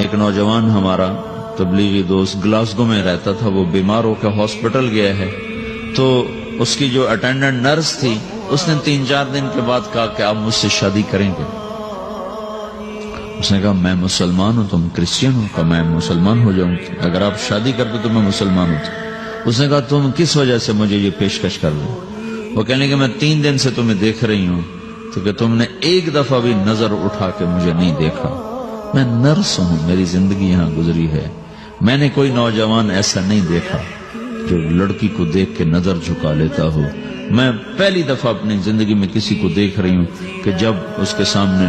ایک نوجوان ہمارا تبلیغی دوست گلاسگو میں رہتا تھا، وہ بیمار ہو کے ہاسپٹل گیا ہے، تو اس کی جو اٹینڈنٹ نرس تھی اس نے 3-4 دن کے بعد کہا کہ آپ مجھ سے شادی کریں گے؟ اس نے کہا میں مسلمان ہوں، تم کرسچن ہو؟ کہا میں مسلمان ہو جاؤں، اگر آپ شادی کرتے تو میں مسلمان ہوتا۔ اس نے کہا تم کس وجہ سے مجھے یہ پیشکش کر رہے ہو؟ وہ کہنے کہ میں 3 دن سے تمہیں دیکھ رہی ہوں تو کہ تم نے ایک دفعہ بھی نظر اٹھا کے مجھے نہیں دیکھا، میں نرس ہوں، میری زندگی یہاں گزری ہے، میں نے کوئی نوجوان ایسا نہیں دیکھا جو لڑکی کو دیکھ کے نظر جھکا لیتا ہو، میں پہلی دفعہ اپنی زندگی میں کسی کو دیکھ رہی ہوں کہ جب اس کے سامنے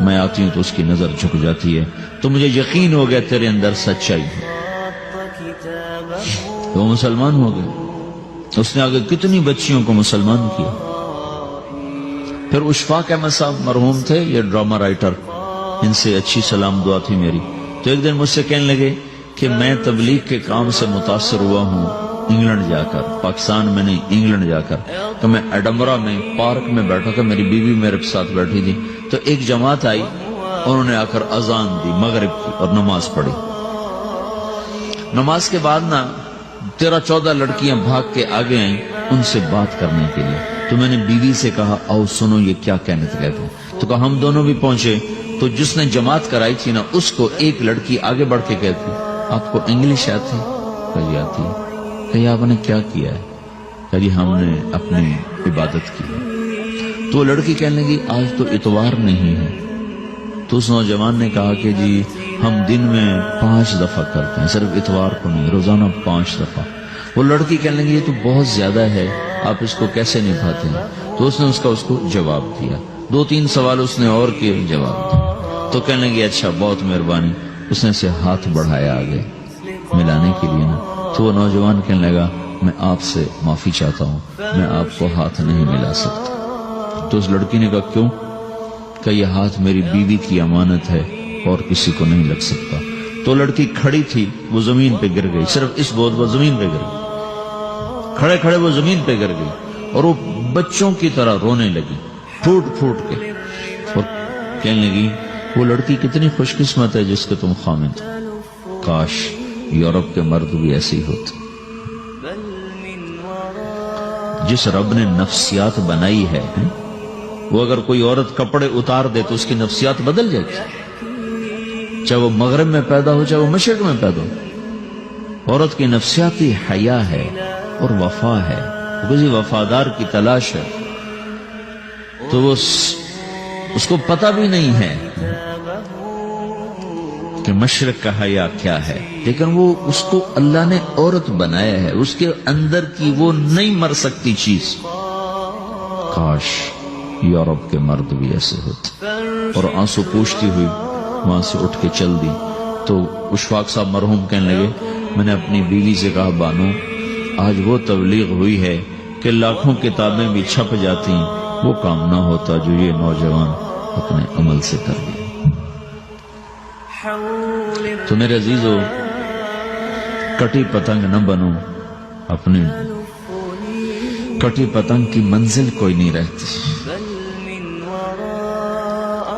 میں آتی ہوں تو اس کی نظر جھک جاتی ہے، تو مجھے یقین ہو گیا تیرے اندر سچائی ہے۔ وہ مسلمان ہو گئے، اس نے آگے کتنی بچیوں کو مسلمان کیا۔ پھر اشفاق احمد صاحب مرحوم تھے، یہ ڈرامہ رائٹر، ان سے اچھی سلام دعا تھی میری، تو ایک دن مجھ سے کہنے لگے کہ میں تبلیغ کے کام سے متاثر ہوا ہوں انگلینڈ جا کر، پاکستان میں نہیں انگلینڈ جا کر، تو میں ایڈنبرا میں پارک میں بیٹھا تھا، میری بیوی میرے ساتھ بیٹھی تھی، تو ایک جماعت آئی، انہوں نے آ کر اذان دی مغرب کی اور نماز پڑھی۔ نماز کے بعد 13-14 لڑکیاں بھاگ کے آگے آئیں ان سے بات کرنے کے لیے، تو میں نے بیوی سے کہا آؤ سنو یہ کیا کہنے کہتے ہیں، تو کہا ہم دونوں بھی پہنچے، تو جس نے جماعت کرائی تھی اس کو ایک لڑکی آگے بڑھ کے کہتی آپ کو انگلش آتی؟ کہی آتی ہے۔ کہی آپ نے کیا کیا ہے؟ کہی ہم نے اپنی عبادت کی۔ تو وہ لڑکی کہنے لگی آج تو اتوار نہیں ہے، تو اس نوجوان نے کہا کہ جی ہم دن میں 5 دفعہ کرتے ہیں، صرف اتوار کو نہیں، روزانہ 5 دفعہ۔ وہ لڑکی کہنے لگی یہ تو بہت زیادہ ہے، آپ اس کو کیسے نبھاتے ہیں؟ تو اس نے اس کو جواب دیا، 2-3 سوال اس نے اور کیے، جواب دیا، تو کہنے لگی اچھا بہت مہربانی، اس نے سے ہاتھ بڑھایا آگے ملانے کے لیے تو وہ نوجوان کہنے لگا میں آپ سے معافی چاہتا ہوں، میں آپ کو ہاتھ نہیں ملا سکتا۔ تو اس لڑکی نے کہا کیوں؟ کہ یہ ہاتھ میری بیوی کی امانت ہے اور کسی کو نہیں لگ سکتا۔ تو لڑکی کھڑی تھی، وہ زمین پہ گر گئی، صرف اس بہت وہ زمین پہ گر گئی، کھڑے کھڑے وہ زمین پہ گر گئی، اور وہ بچوں کی طرح رونے لگی پھوٹ پھوٹ کے، اور کہنے لگی وہ لڑکی کتنی خوش قسمت ہے جس کے تم خامد ہو، کاش یورپ کے مرد بھی ایسے ہی ہوتے۔ جس رب نے نفسیات بنائی ہے وہ اگر کوئی عورت کپڑے اتار دے تو اس کی نفسیات بدل جائے گی، چاہے وہ مغرب میں پیدا ہو چاہے وہ مشرق میں پیدا ہو۔ عورت کی نفسیاتی حیا ہے اور وفا ہے، کسی وفادار کی تلاش ہے، تو وہ اس کو پتہ بھی نہیں ہے کہ مشرق کا حیا کیا ہے، لیکن وہ اس کو اللہ نے عورت بنایا ہے، اس کے اندر کی وہ نہیں مر سکتی چیز۔ کاش یورپ کے مرد بھی ایسے ہوتے۔ اور آنسو پوچھتی ہوئی وہاں سے اٹھ کے چل دی۔ تو اشفاق صاحب مرحوم کہنے لگے میں نے اپنی بیوی سے کہا بانو آج وہ تبلیغ ہوئی ہے کہ لاکھوں کتابیں بھی چھپ جاتی، وہ کام نہ ہوتا جو یہ نوجوان اپنے عمل سے کر لیا۔ تو میرے عزیزو کٹی پتنگ نہ بنو، اپنی کٹی پتنگ کی منزل کوئی نہیں رہتی۔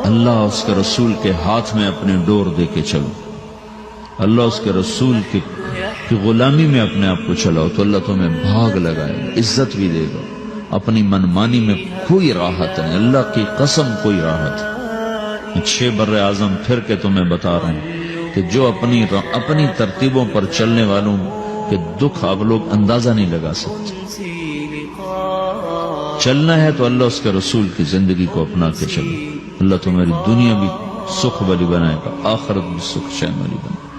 اللہ اس کے رسول کے ہاتھ میں اپنی ڈور دے کے چلو، اللہ اس کے رسول کی غلامی میں اپنے آپ کو چلاؤ تو اللہ تمہیں بھاگ لگائے گا، عزت بھی دے گا۔ اپنی منمانی میں کوئی راحت نہیں، اللہ کی قسم کوئی راحت نہیں۔ 6 بر اعظم پھر کے تمہیں بتا رہا ہوں کہ جو اپنی ترتیبوں پر چلنے والوں کے دکھ آپ لوگ اندازہ نہیں لگا سکتے۔ چلنا ہے تو اللہ اس کے رسول کی زندگی کو اپنا کے چلو، اللہ تمہاری دنیا بھی سکھ والی بنائے گا، آخرت بھی سکھ چین والی بنائے گا۔